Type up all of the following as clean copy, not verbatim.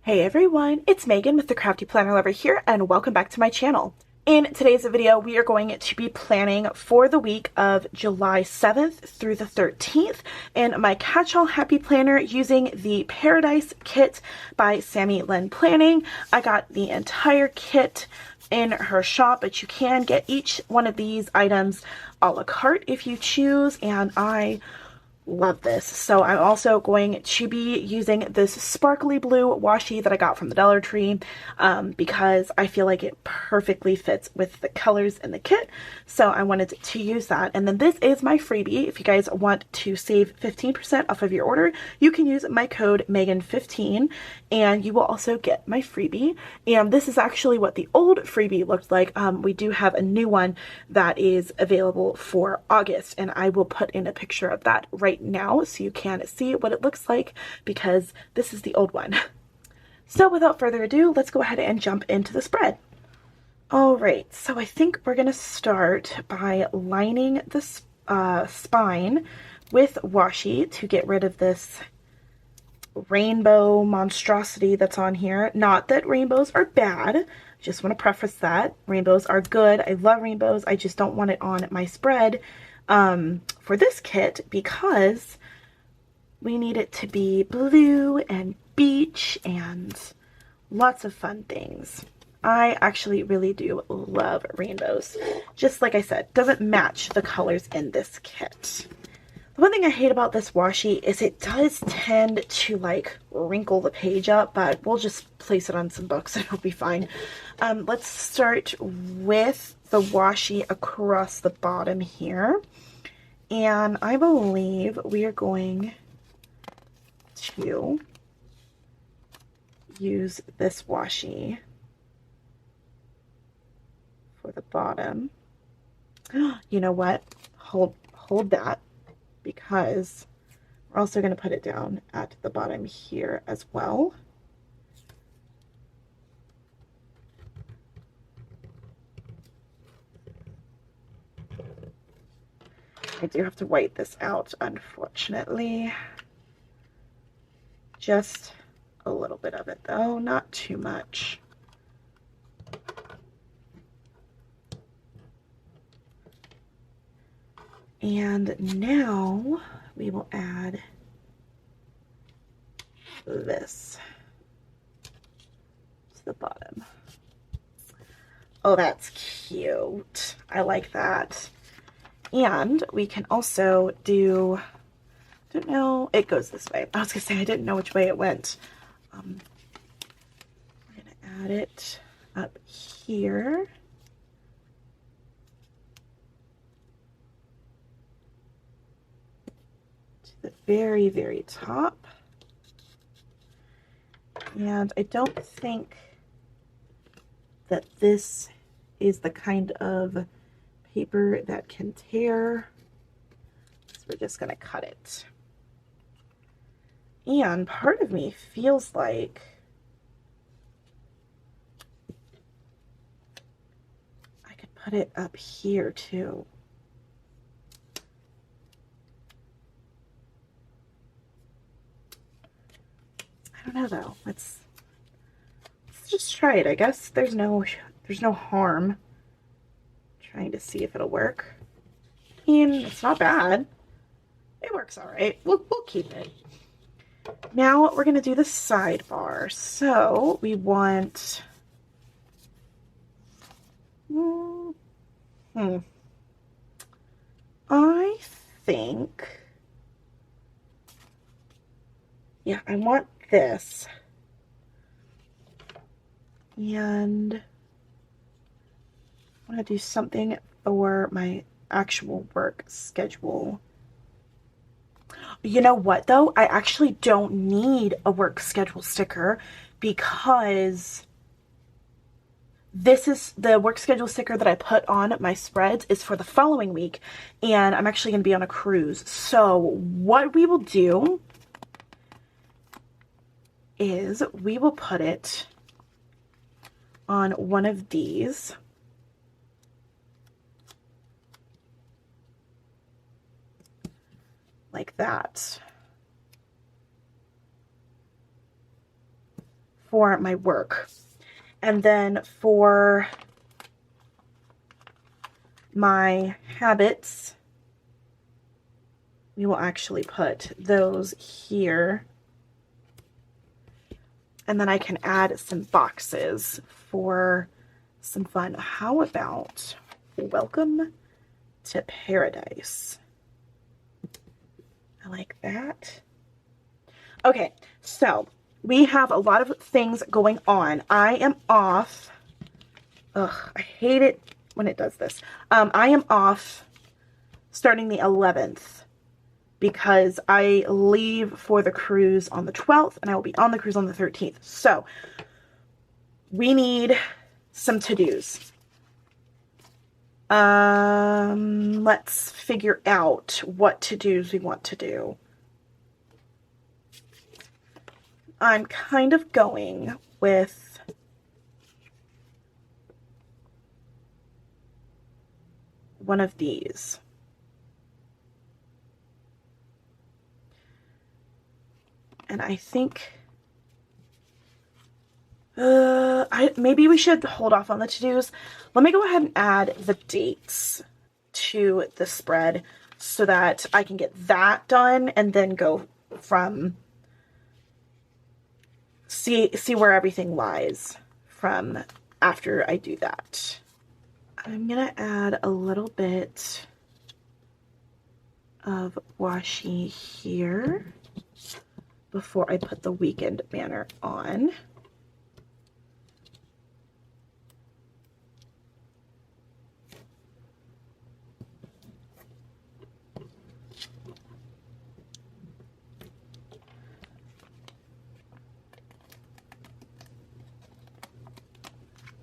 Hey everyone, it's Megan with the CraftyPlannerLovR here, and welcome back to my channel. In today's video, we are going to be planning for the week of July 7th through the 13th in my catch-all happy planner using the Paradise kit by SammyLynnPlanning. I got the entire kit in her shop, but you can get each one of these items a la carte if you choose, and I love this. So I'm also going to be using this sparkly blue washi that I got from the Dollar Tree because I feel like it perfectly fits with the colors in the kit. So I wanted to use that. And then this is my freebie. If you guys want to save 15% off of your order, you can use my code Megan15 and you will also get my freebie. And this is actually what the old freebie looked like. We do have a new one that is available for August, and I will put in a picture of that right now so you can see what it looks like, because this is the old one. So without further ado, let's go ahead and jump into the spread. Alright, so I think we're going to start by lining the spine with washi to get rid of this rainbow monstrosity that's on here. Not that rainbows are bad, just want to preface that. Rainbows are good. I love rainbows. I just don't want it on my spread for this kit because we need it to be blue and beach and lots of fun things. I actually really do love rainbows. Just like I said, doesn't match the colors in this kit. The one thing I hate about this washi is it does tend to like wrinkle the page up, but we'll just place it on some books and it'll be fine. Let's start with the washi across the bottom here. And I believe we are going to use this washi for the bottom. You know what? Hold that, because we're also going to put it down at the bottom here as well. I do have to white this out, unfortunately. Just a little bit of it though, not too much. And now we will add this to the bottom. Oh, that's cute. I like that. And we can also do, I don't know, it goes this way. I was gonna say I didn't know which way it went. We're gonna add it up here. To the very, very top. And I don't think that this is the kind of paper that can tear, so we're just going to cut it. And part of me feels like I could put it up here too. I don't know though. Let's just try it. I guess there's no harm trying to see if it'll work. And it's not bad. It works all right. We'll keep it. Now we're going to do the sidebar. So we want... I think... Yeah, I want this. And I want to do something for my actual work schedule. You know what though? I actually don't need a work schedule sticker because this is the work schedule sticker that I put on my spreads is for the following week, and I'm actually going to be on a cruise. So what we will do is we will put it on one of these. Like that. for my work. And then for my habits, we will actually put those here. And then I can add some boxes for some fun. How about welcome to paradise? I like that. Okay, so we have a lot of things going on. I am off. Ugh, I hate it when it does this. I am off starting the 11th because I leave for the cruise on the 12th and I will be on the cruise on the 13th. So we need some to-dos. Let's figure out what to-dos we want to do. I'm kind of going with one of these. And I think maybe we should hold off on the to-dos. Let me go ahead and add the dates to the spread so that I can get that done and then go from see where everything lies from after I do that. I'm gonna add a little bit of washi here before I put the weekend banner on.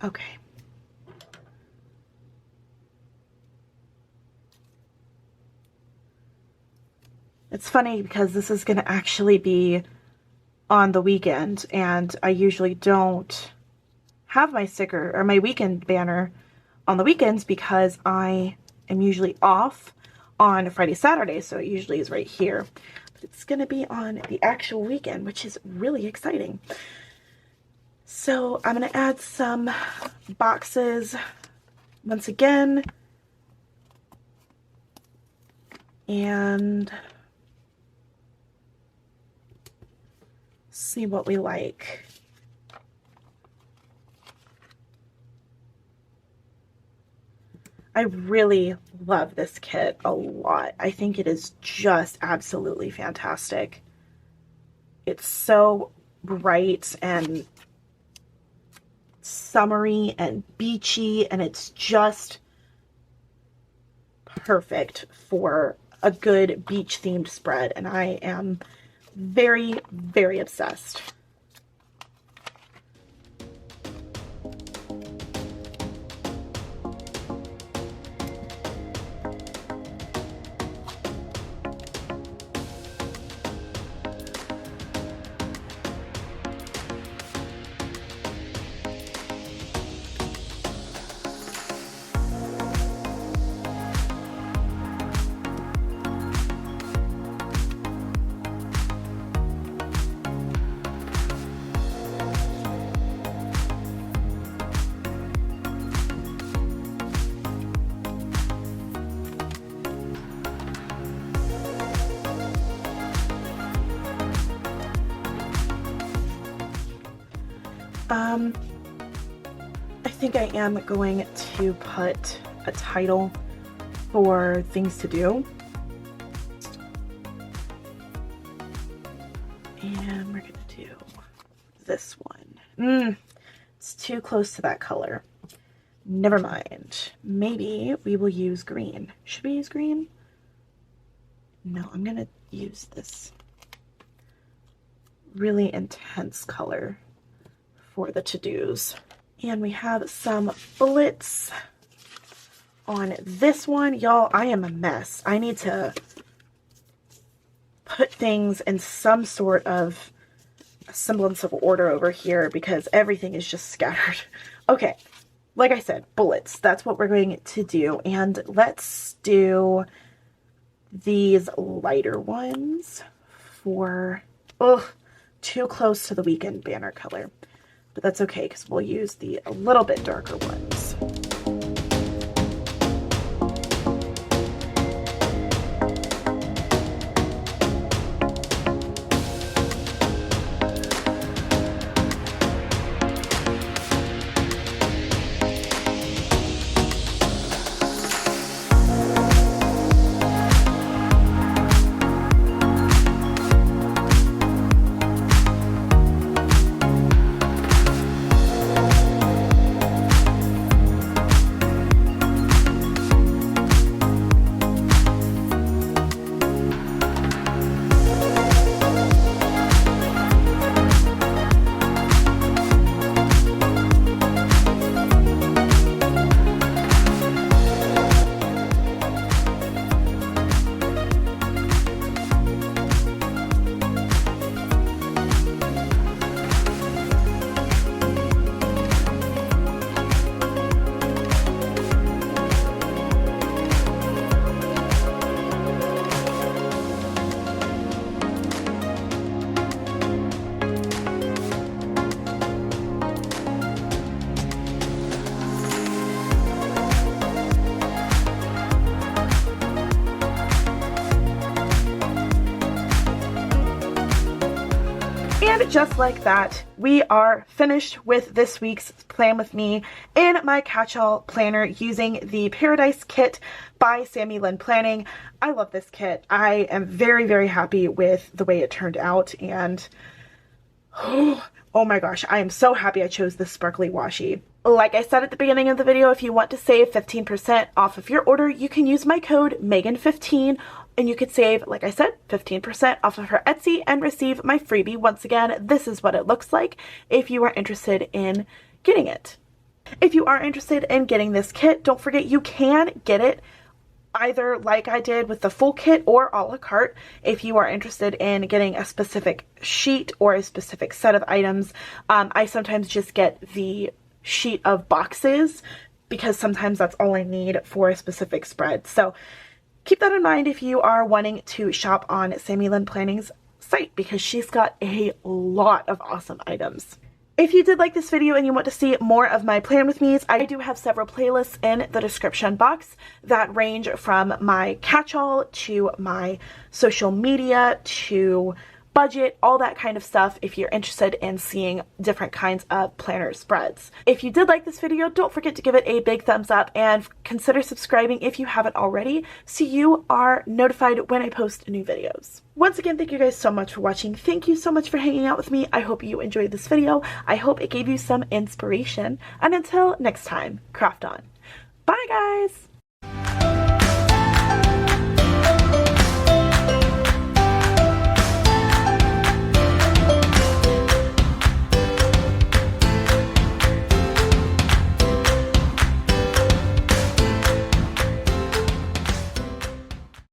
Okay. It's funny because this is going to actually be on the weekend, and I usually don't have my sticker or my weekend banner on the weekends because I am usually off on Friday, Saturday, so it usually is right here. But it's going to be on the actual weekend, which is really exciting. So I'm going to add some boxes once again, and see what we like. I really love this kit a lot. I think it is just absolutely fantastic. It's so bright and summery and beachy, and it's just perfect for a good beach themed spread, and I am very, very obsessed. I think I am going to put a title for things to do. And we're going to do this one. It's too close to that color. Never mind. Maybe we will use green. Should we use green? No, I'm going to use this really intense color for the to-dos. And we have some bullets on this one. Y'all, I am a mess. I need to put things in some sort of semblance of order over here because everything is just scattered. Okay, like I said, bullets. That's what we're going to do. And let's do these lighter ones for, too close to the weekend banner color. but that's okay because we'll use the a little bit darker ones. And just like that, we are finished with this week's Plan With Me in my catch-all planner using the Paradise Kit by SammyLynnPlanning. I love this kit. I am very, very happy with the way it turned out, and oh my gosh, I am so happy I chose this sparkly washi. Like I said at the beginning of the video, if you want to save 15% off of your order, you can use my code Megan15 and you could save, like I said, 15% off of her Etsy and receive my freebie. Once again, this is what it looks like if you are interested in getting it. If you are interested in getting this kit, don't forget you can get it either like I did with the full kit or a la carte if you are interested in getting a specific sheet or a specific set of items. I sometimes just get the sheet of boxes because sometimes that's all I need for a specific spread. So keep that in mind if you are wanting to shop on SammyLynnPlanning's site because she's got a lot of awesome items. If you did like this video and you want to see more of my Plan With Me's, I do have several playlists in the description box that range from my catch-all to my social media to budget, all that kind of stuff if you're interested in seeing different kinds of planner spreads. If you did like this video, don't forget to give it a big thumbs up and consider subscribing if you haven't already so you are notified when I post new videos. Once again, thank you guys so much for watching. Thank you so much for hanging out with me. I hope you enjoyed this video. I hope it gave you some inspiration. And until next time, craft on. Bye guys!